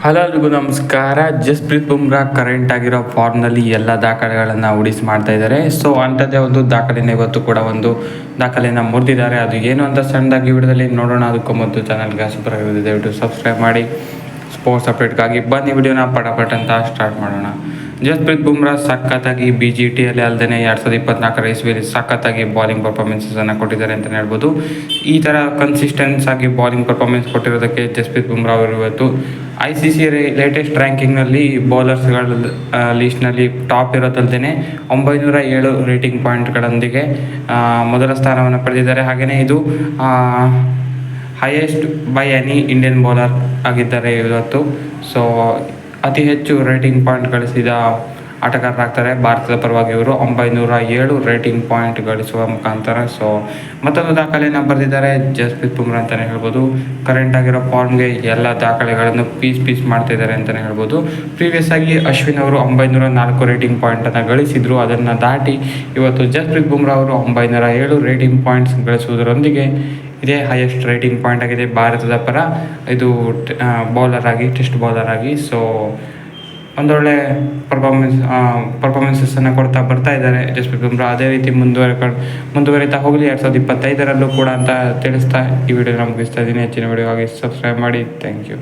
Hello ಎಲ್ರಿಗೂ ನಮಸ್ಕಾರ. Jasprit Bumrah current ಆಗಿರೋ ಫಾರ್ಮ್ನಲ್ಲಿ ಎಲ್ಲ ದಾಖಲೆಗಳನ್ನು ಉಡಿಸಿ ಮಾಡ್ತಾ ಇದ್ದಾರೆ. ಸೊ ಅಂಥದ್ದೇ ಒಂದು ದಾಖಲೆನ ಇವತ್ತು ಕೂಡ ಒಂದು ದಾಖಲೆಯನ್ನು ಮುರಿದಿದ್ದಾರೆ. ಅದು ಏನು ಅಂತ ಸಣ್ಣದಾಗಿ ವಿಡಿಯೋದಲ್ಲಿ ನೋಡೋಣ. ಅದಕ್ಕೂ ಮೊದಲು ಚಾನಲ್ಗೆ ಸೂಪರ್ ಆಗಿರೋದು ದಯವಿಟ್ಟು ಸಬ್ಸ್ಕ್ರೈಬ್ ಮಾಡಿ. ಸ್ಪೋರ್ಟ್ಸ್ ಅಪ್ಡೇಟ್ಗಾಗಿ ಬನ್ನಿ ವಿಡಿಯೋನ ಪಟಾಪಟ್ ಅಂತ ಸ್ಟಾರ್ಟ್ ಮಾಡೋಣ. ಜಸ್ಪ್ರೀತ್ ಬುಮ್ರಾ ಸಖತ್ತಾಗಿ BGTಯಲ್ಲಿ ಅಲ್ಲದೆ 2024 ಇಸ್ವಿಯಲ್ಲಿ ಸಖತ್ತಾಗಿ ಬಾಲಿಂಗ್ ಪರ್ಫಾರ್ಮೆನ್ಸನ್ನು ಕೊಟ್ಟಿದ್ದಾರೆ ಅಂತಲೇ ಹೇಳ್ಬೋದು. ಈ ಥರ ಕನ್ಸಿಸ್ಟೆನ್ಸ್ ಆಗಿ ಬಾಲಿಂಗ್ ಪರ್ಫಾರ್ಮೆನ್ಸ್ ಕೊಟ್ಟಿರೋದಕ್ಕೆ ಜಸ್ಪ್ರೀತ್ ಬುಮ್ರಾ ಅವರು ಇವತ್ತು ICC ಲೇಟೆಸ್ಟ್ ರ್ಯಾಂಕಿಂಗ್ನಲ್ಲಿ ಬೌಲರ್ಸ್ಗಳ ಲೀಸ್ಟ್ನಲ್ಲಿ ಟಾಪ್ ಇರೋದಲ್ಲದೆ 907 ರೇಟಿಂಗ್ ಪಾಯಿಂಟ್ಗಳೊಂದಿಗೆ ಮೊದಲ ಸ್ಥಾನವನ್ನು ಪಡೆದಿದ್ದಾರೆ. ಹಾಗೆಯೇ ಇದು highest by any Indian bowler ಆಗಿದ್ದಾರೆ ಇವತ್ತು. ಸೊ ಅತಿ ಹೆಚ್ಚು ರೇಟಿಂಗ್ ಪಾಯಿಂಟ್ ಗಳಿಸಿದ ಆಟಗಾರರಾಗ್ತಾರೆ ಭಾರತದ ಪರವಾಗಿ. ಇವರು 907 ರೇಟಿಂಗ್ ಪಾಯಿಂಟ್ ಗಳಿಸುವ ಮುಖಾಂತರ ಸೊ ಮತ್ತೊಂದು ದಾಖಲೆಯನ್ನು ಬರೆದಿದ್ದಾರೆ ಜಸ್ಪ್ರೀತ್ ಬುಮ್ರಾ ಅಂತಲೇ ಹೇಳ್ಬೋದು. ಕರೆಂಟ್ ಆಗಿರೋ ಫಾರ್ಮ್ಗೆ ಎಲ್ಲ ದಾಖಲೆಗಳನ್ನು ಪೀಸ್ ಮಾಡ್ತಿದ್ದಾರೆ ಅಂತಲೇ ಹೇಳ್ಬೋದು. ಪ್ರೀವಿಯಸ್ ಆಗಿ ಅಶ್ವಿನ್ ಅವರು 904 ರೇಟಿಂಗ್ ಪಾಯಿಂಟನ್ನು ಗಳಿಸಿದ್ರು. ಅದನ್ನು ದಾಟಿ ಇವತ್ತು ಜಸ್ಪ್ರೀತ್ ಬುಮ್ರಾ ಅವರು 907 ರೇಟಿಂಗ್ ಪಾಯಿಂಟ್ಸ್ ಗಳಿಸುವುದರೊಂದಿಗೆ ಇದೇ ಹೈಯೆಸ್ಟ್ ರೇಟಿಂಗ್ ಪಾಯಿಂಟ್ ಆಗಿದೆ ಭಾರತದ ಪರ. ಇದು ಟೆಸ್ಟ್ ಬೌಲರ್ ಆಗಿ. ಸೊ ಒಂದೊಳ್ಳೆ ಪರ್ಫಾರ್ಮೆನ್ಸನ್ನು ಕೊಡ್ತಾ ಬರ್ತಾ ಇದ್ದಾರೆ ಜಸ್ಪ್ರೀತ್ ಬುಮ್ರಾ. ಅದೇ ರೀತಿ ಮುಂದುವರಿತಾ ಹೋಗಲಿ 2025ರಲ್ಲೂ ಕೂಡ ಅಂತ ತಿಳಿಸ್ತಾ ಈ ವಿಡಿಯೋನ ಮುಗಿಸ್ತಾ ಇದ್ದೀನಿ. ಹೆಚ್ಚಿನ ವಿಡಿಯೋಗಾಗಿ ಸಬ್ಸ್ಕ್ರೈಬ್ ಮಾಡಿ. Thank you.